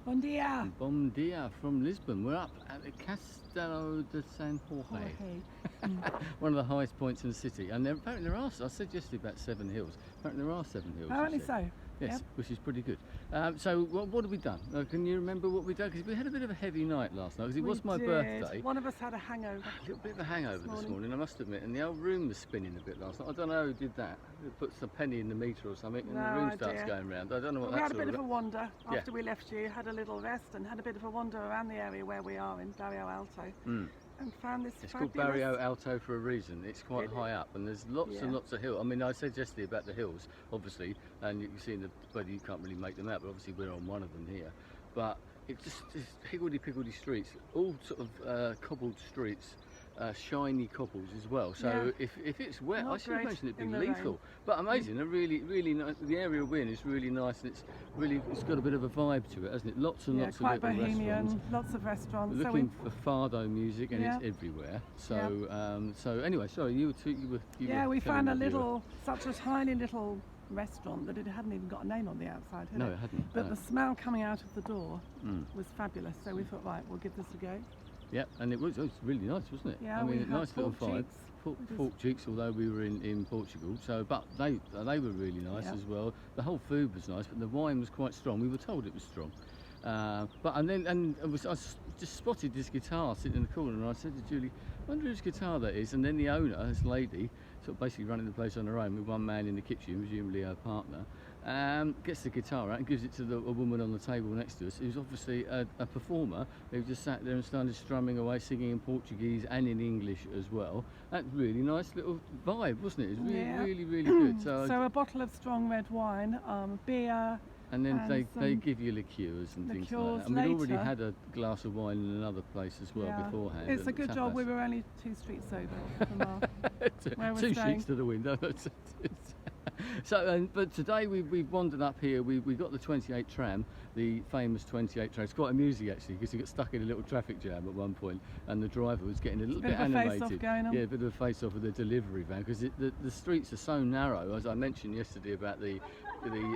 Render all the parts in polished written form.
Bon dia. Bom dia from Lisbon. We're up at the Castelo de San Jorge, one of the highest points in the city. And apparently there are, I said yesterday about 7 hills. Apparently there are 7 hills. Apparently so. Yes, yep. Which is pretty good. So what have we done? Can you remember what we done? Because we had a bit of a heavy night last night, because it was my birthday. One of us had a hangover. A little bit of a hangover this morning, I must admit. And the old room was spinning a bit last night. I don't know who did that. Who put some penny in the meter or something, and the room starts going round. I don't know what that's all about. We had a bit of a wander after we left you, had a little rest, and had a bit of a wander around the area where we are in Barrio Alto. And found this It's called Barrio Alto for a reason. It's quite high up, and there's lots and lots of hills. I mean, I said yesterday about the hills, obviously, and you can see in the weather you can't really make them out, but obviously we're on one of them here. But it's just higgledy-piggledy streets, all sort of cobbled streets, shiny cobbles as well. So if it's wet, I should imagine it'd be lethal. But amazing, really nice. The area we're in is really nice, and it's got a bit of a vibe to it, hasn't it? Lots and lots of little restaurants. Lots of restaurants. We're looking for fado music, and it's everywhere. So so anyway, sorry, you were we found such a tiny little restaurant that it hadn't even got a name on the outside, had it? No, it hadn't. But the smell coming out of the door was fabulous. So we thought, right, we'll give this a go. Yeah, and it was really nice, wasn't it? Yeah, I mean, nice little vibe. Pork cheeks, although we were in Portugal. So, but they were really nice as well. The whole food was nice, but the wine was quite strong. We were told it was strong. I just spotted this guitar sitting in the corner, and I said to Julie, I wonder whose guitar that is. And then the owner, this lady, sort of basically running the place on her own with one man in the kitchen, presumably her partner, gets the guitar out and gives it to a woman on the table next to us, who's obviously a performer who just sat there and started strumming away, singing in Portuguese and in English as well. That's really nice little vibe, wasn't it? It was really good. So a bottle of strong red wine, beer. And then they give you liqueurs and things like that. I mean, we already had a glass of wine in another place as well beforehand. It's a good job we were only 2 streets over from where we're 2 staying. sheets to the window. So, but today we've wandered up here. We got the 28 tram, the famous 28 tram. It's quite amusing actually, because we got stuck in a little traffic jam at one point, and the driver was getting a little bit animated. Face-off going on. Yeah, a bit of a face-off with the delivery van, because the streets are so narrow. As I mentioned yesterday about the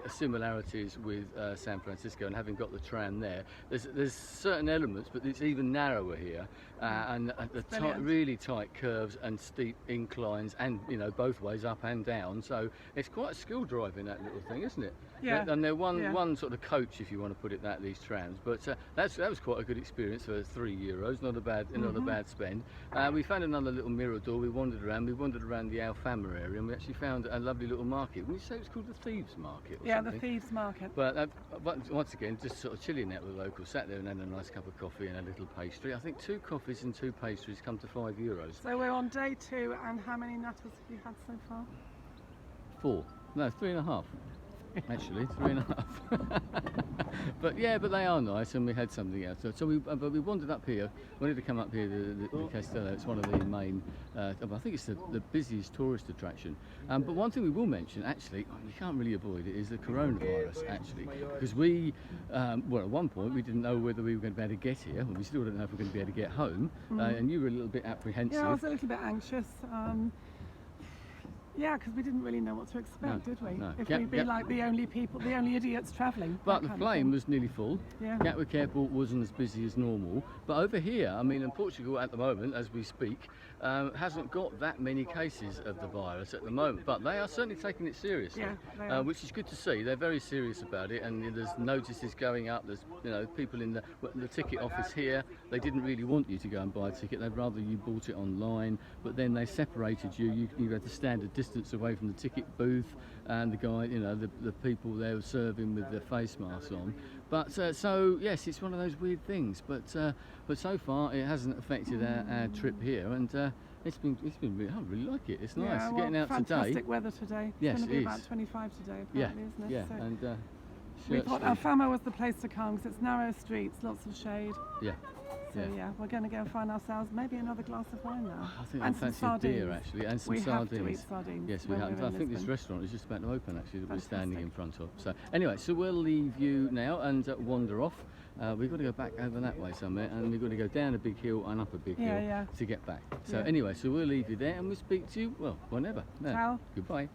similarities with San Francisco, and having got the tram there, there's certain elements, but it's even narrower here, and the really tight curves and steep inclines, and both ways, up and down. So it's quite a skill driving that little thing, isn't it? Yeah. And they're one sort of coach, if you want to put it that, these trams. But that was quite a good experience for €3. Not a bad spend. We found another little mirador. We wandered around the Alfama area, and we actually found a lovely little market. Would you say it was called the Thieves Market or something? The Thieves Market. But once again, just sort of chilling out with the locals, sat there and had a nice cup of coffee and a little pastry. I think 2 coffees and 2 pastries come to €5. So we're on day 2, and how many nutters have you had so far? 4. No, 3.5. Actually, 3.5. but they are nice, and we had something else. So we wandered up here. Wanted to come up here to the Castello. It's one of the main. I think it's the busiest tourist attraction. But one thing we will mention, actually, you can't really avoid it, is the coronavirus. Actually, because at one point we didn't know whether we were going to be able to get here. Well, we still don't know if we're going to be able to get home. And you were a little bit apprehensive. Yeah, I was a little bit anxious. Yeah, because we didn't really know what to expect, did we? No. If we'd be like the only idiots travelling. But the plane was nearly full. Yeah. Gatwick Airport wasn't as busy as normal. But over here, I mean, in Portugal at the moment, as we speak, hasn't got that many cases of the virus at the moment. But they are certainly taking it seriously, which is good to see. They're very serious about it, and there's notices going up. There's people in the ticket office here. They didn't really want you to go and buy a ticket. They'd rather you bought it online. But then they separated you. You had to stand a distance away from the ticket booth, and the guy, the people there were serving with their face masks on. But so yes, it's one of those weird things. But so far it hasn't affected our trip here, and it's been really, I really like it. It's nice getting out today. Fantastic weather today. It's going to be about 25 today, apparently, isn't it? Yeah, so and we thought Alfama was the place to come because it's narrow streets, lots of shade. Yeah. So we're going to go and find ourselves maybe another glass of wine now. I think I fancy a deer actually, and some sardines. We have to eat sardines. Yes, we have. I think this restaurant is just about to open actually, that we're standing in front of. So anyway, so we'll leave you now and wander off. We've got to go back over that way somewhere, and we've got to go down a big hill and up a big hill to get back. So anyway, so we'll leave you there, and we'll speak to you, whenever. Ciao. Goodbye.